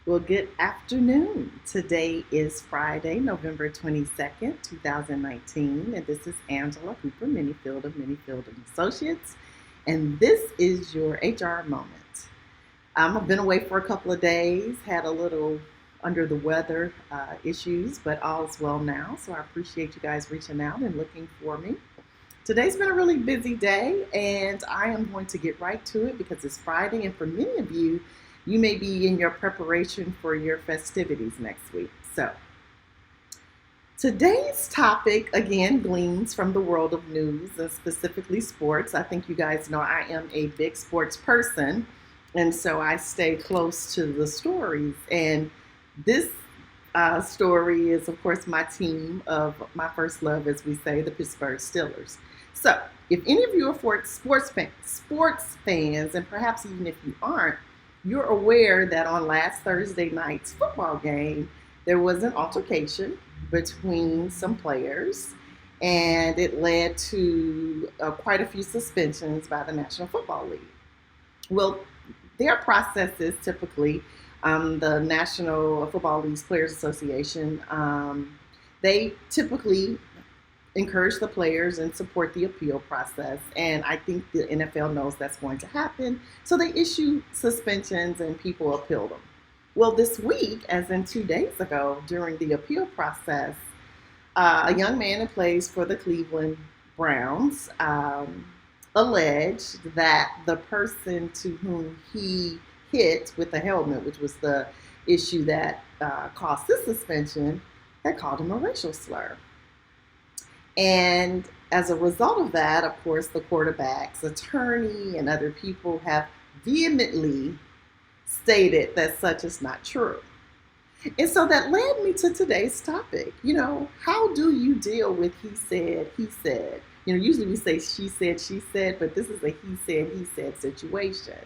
Well, good afternoon. Today is Friday, November 22nd, 2019, and this is Angela Hooper-Menifield of Menifield Associates, and this is your HR moment. I've been away for a couple of days, had a little under the weather issues, but all's well now, so I appreciate you guys reaching out and looking for me. Today's been a really busy day, and I am going to get right to it because it's Friday, and for many of you, you may be in your preparation for your festivities next week. So, today's topic again gleans from the world of news and specifically sports. I think you guys know I am a big sports person, and so I stay close to the stories. And this story is, of course, my team of my first love, as we say, the Pittsburgh Steelers. So, if any of you are sports fans, and perhaps even if you aren't, you're aware that on last Thursday night's football game, there was an altercation between some players, and it led to quite a few suspensions by the National Football League. Well, their process is typically the National Football League's Players Association. They typically encourage the players and support the appeal process. And I think the NFL knows that's going to happen. So they issue suspensions and people appeal them. Well, this week, as in 2 days ago, during the appeal process, a young man who plays for the Cleveland Browns alleged that the person to whom he hit with the helmet, which was the issue that caused this suspension, had called him a racial slur. And as a result of that, of course, the quarterback's attorney and other people have vehemently stated that such is not true. And so that led me to today's topic. How do you deal with he said? Usually we say she said, but this is a he said situation.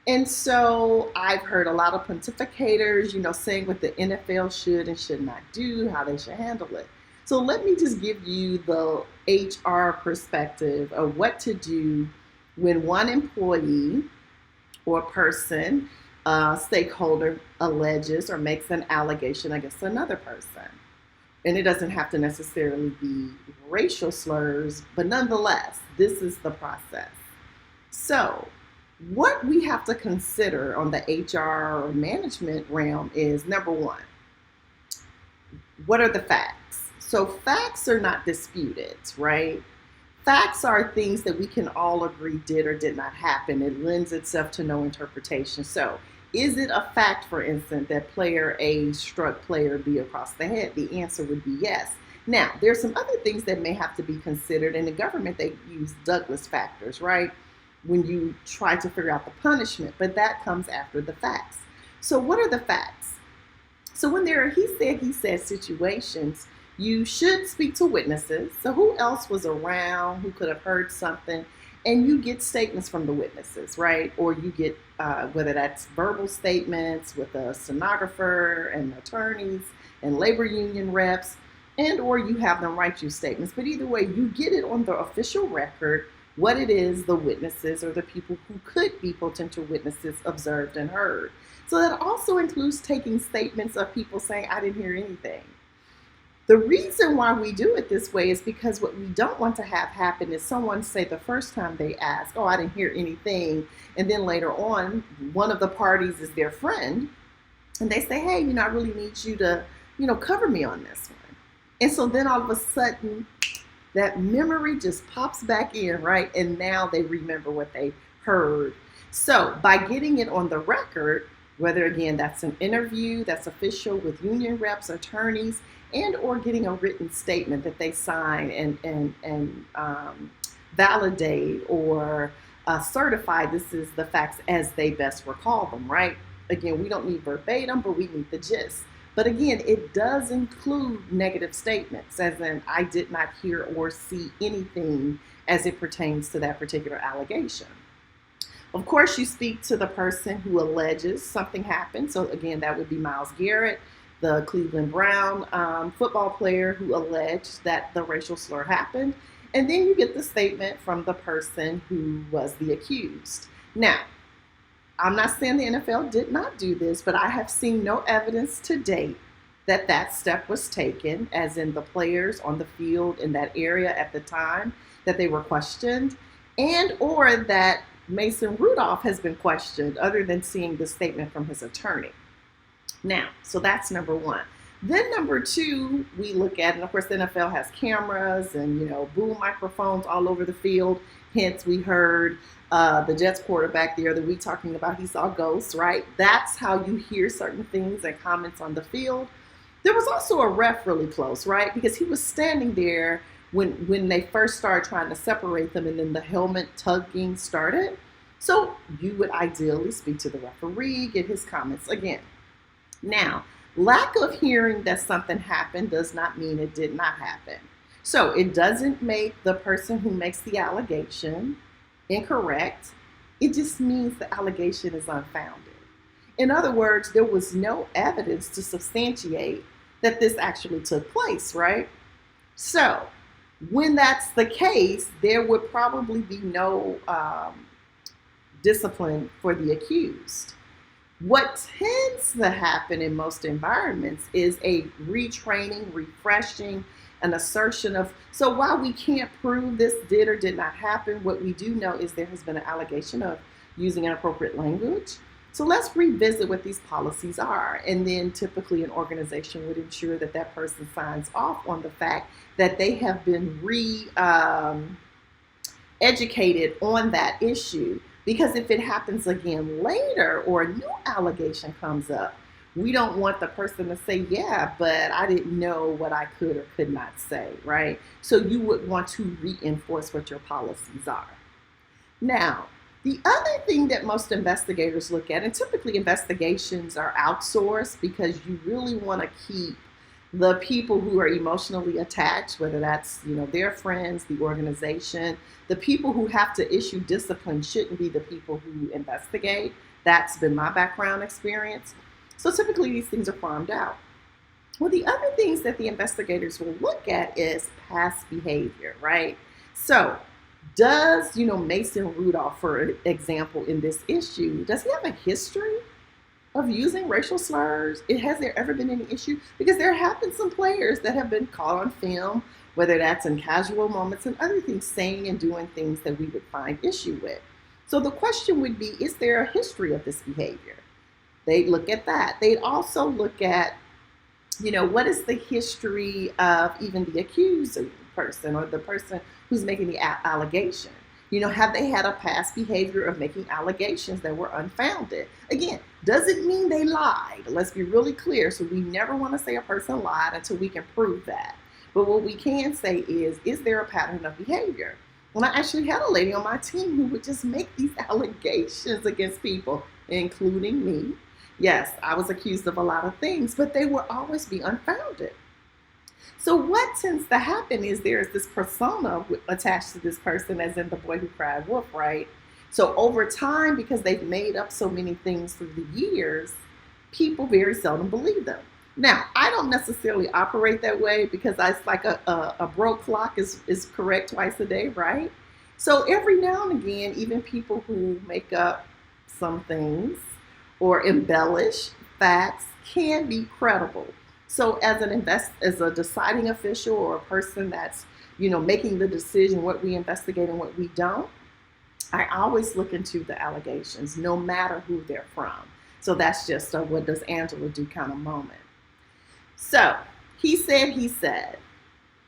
And so I've heard a lot of pontificators, saying what the NFL should and should not do, how they should handle it. So let me just give you the HR perspective of what to do when one employee or person, stakeholder, alleges or makes an allegation against another person. And it doesn't have to necessarily be racial slurs, but nonetheless, this is the process. So what we have to consider on the HR or management realm is, number one, what are the facts? So facts are not disputed, right? Facts are things that we can all agree did or did not happen. It lends itself to no interpretation. So is it a fact, for instance, that player A struck player B across the head? The answer would be yes. Now, there's some other things that may have to be considered. In the government, they use Douglas factors, right? When you try to figure out the punishment, but that comes after the facts. So what are the facts? So when there are he said situations, you should speak to witnesses. So who else was around who could have heard something? And you get statements from the witnesses, right? Or you get, whether that's verbal statements with a stenographer and attorneys and labor union reps, and or you have them write you statements. But either way, you get it on the official record what it is the witnesses or the people who could be potential witnesses observed and heard. So that also includes taking statements of people saying, I didn't hear anything. The reason why we do it this way is because what we don't want to have happen is someone say the first time they ask, oh, I didn't hear anything. And then later on, one of the parties is their friend. And they say, hey, I really need you to, cover me on this one. And so then all of a sudden, that memory just pops back in, right? And now they remember what they heard. So by getting it on the record, whether again that's an interview that's official with union reps, attorneys, and or getting a written statement that they sign and validate or certify this is the facts as they best recall them, right? Again, we don't need verbatim, but we need the gist. But again, it does include negative statements, as in I did not hear or see anything as it pertains to that particular allegation. Of course, you speak to the person who alleges something happened. So again, that would be Myles Garrett, the Cleveland Brown football player who alleged that the racial slur happened. And then you get the statement from the person who was the accused. Now, I'm not saying the NFL did not do this, but I have seen no evidence to date that that step was taken, as in the players on the field in that area at the time, that they were questioned, and or that Mason Rudolph has been questioned, other than seeing the statement from his attorney. Now, so that's number one. Then number two, we look at, and of course the NFL has cameras and, boom microphones all over the field. Hence, we heard the Jets quarterback the other week talking about he saw ghosts, right? That's how you hear certain things and comments on the field. There was also a ref really close, right? Because he was standing there when they first started trying to separate them, and then the helmet tugging started. So you would ideally speak to the referee, get his comments again. Now, lack of hearing that something happened does not mean it did not happen. So it doesn't make the person who makes the allegation incorrect. It just means the allegation is unfounded. In other words, there was no evidence to substantiate that this actually took place, right? So when that's the case, there would probably be no discipline for the accused. What tends to happen in most environments is a retraining, refreshing, an assertion of, so while we can't prove this did or did not happen, what we do know is there has been an allegation of using inappropriate language. So let's revisit what these policies are. And then typically an organization would ensure that that person signs off on the fact that they have been educated on that issue. Because if it happens again later or a new allegation comes up, we don't want the person to say, yeah, but I didn't know what I could or could not say, right? So you would want to reinforce what your policies are. Now, the other thing that most investigators look at, and typically investigations are outsourced because you really want to keep the people who are emotionally attached, whether that's, their friends, the organization, the people who have to issue discipline shouldn't be the people who investigate. That's been my background experience. So typically these things are farmed out. Well, the other things that the investigators will look at is past behavior, right? So does, Mason Rudolph, for example, in this issue, does he have a history of using racial slurs? Has there ever been any issue? Because there have been some players that have been caught on film, whether that's in casual moments and other things, saying and doing things that we would find issue with. So the question would be, is there a history of this behavior? They'd look at that. They'd also look at, what is the history of even the accused person or the person who's making the allegation? Have they had a past behavior of making allegations that were unfounded? Again, doesn't mean they lied. Let's be really clear. So we never want to say a person lied until we can prove that. But what we can say is there a pattern of behavior? Well, I actually had a lady on my team who would just make these allegations against people, including me. Yes, I was accused of a lot of things, but they will always be unfounded. So what tends to happen is there's this persona attached to this person, as in the boy who cried wolf, right? So over time, because they've made up so many things through the years, people very seldom believe them. Now, I don't necessarily operate that way because it's like a broke clock is correct twice a day, right? So every now and again, even people who make up some things or embellish facts can be credible. So as a deciding official or a person that's, making the decision what we investigate and what we don't, I always look into the allegations, no matter who they're from. So that's just a what does Angela do kind of moment. So he said,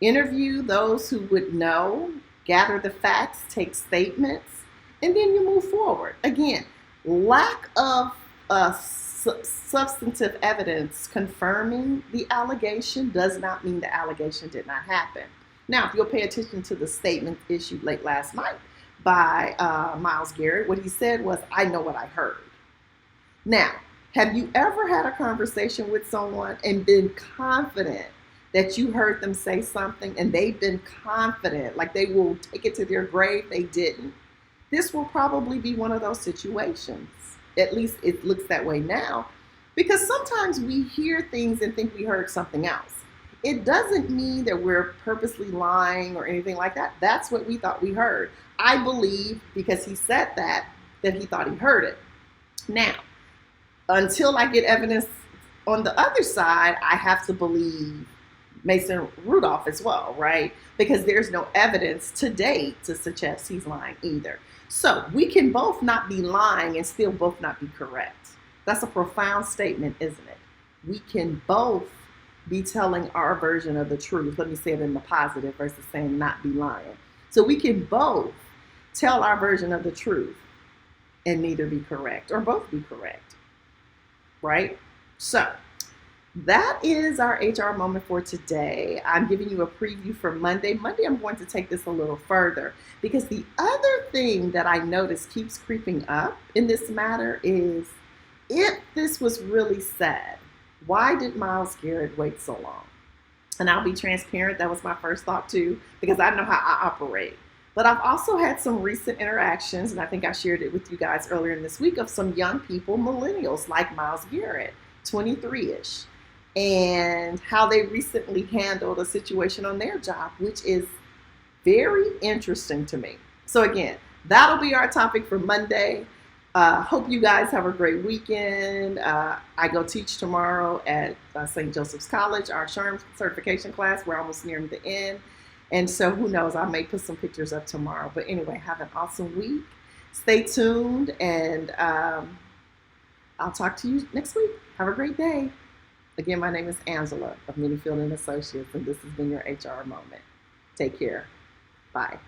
interview those who would know, gather the facts, take statements, and then you move forward. Again, lack of substantive evidence confirming the allegation does not mean the allegation did not happen. Now, if you'll pay attention to the statement issued late last night by Myles Garrett, what he said was, I know what I heard. Now, have you ever had a conversation with someone and been confident that you heard them say something and they've been confident, like they will take it to their grave, they didn't? This will probably be one of those situations. At least it looks that way now, because sometimes we hear things and think we heard something else. It doesn't mean that we're purposely lying or anything like that. That's what we thought we heard. I believe because he said that he thought he heard it. Now, until I get evidence on the other side, I have to believe Mason Rudolph as well, right? Because there's no evidence to date to suggest he's lying either. So we can both not be lying and still both not be correct. That's a profound statement, isn't it? We can both be telling our version of the truth. Let me say it in the positive versus saying not be lying. So we can both tell our version of the truth and neither be correct or both be correct, right? So that is our HR moment for today. I'm giving you a preview for Monday. Monday, I'm going to take this a little further because the other thing that I notice keeps creeping up in this matter is if this was really sad, why did Myles Garrett wait so long? And I'll be transparent, that was my first thought too, because I know how I operate. But I've also had some recent interactions, and I think I shared it with you guys earlier in this week, of some young people, millennials like Myles Garrett, 23-ish, and how they recently handled a situation on their job, which is very interesting to me. So again, that'll be our topic for Monday. Hope you guys have a great weekend. I go teach tomorrow at St. Joseph's College, our SHRM certification class. We're almost nearing the end. And so who knows, I may put some pictures up tomorrow. But anyway, have an awesome week. Stay tuned, and I'll talk to you next week. Have a great day. Again, my name is Angela of Menifield Associates, and this has been your HR Moment. Take care. Bye.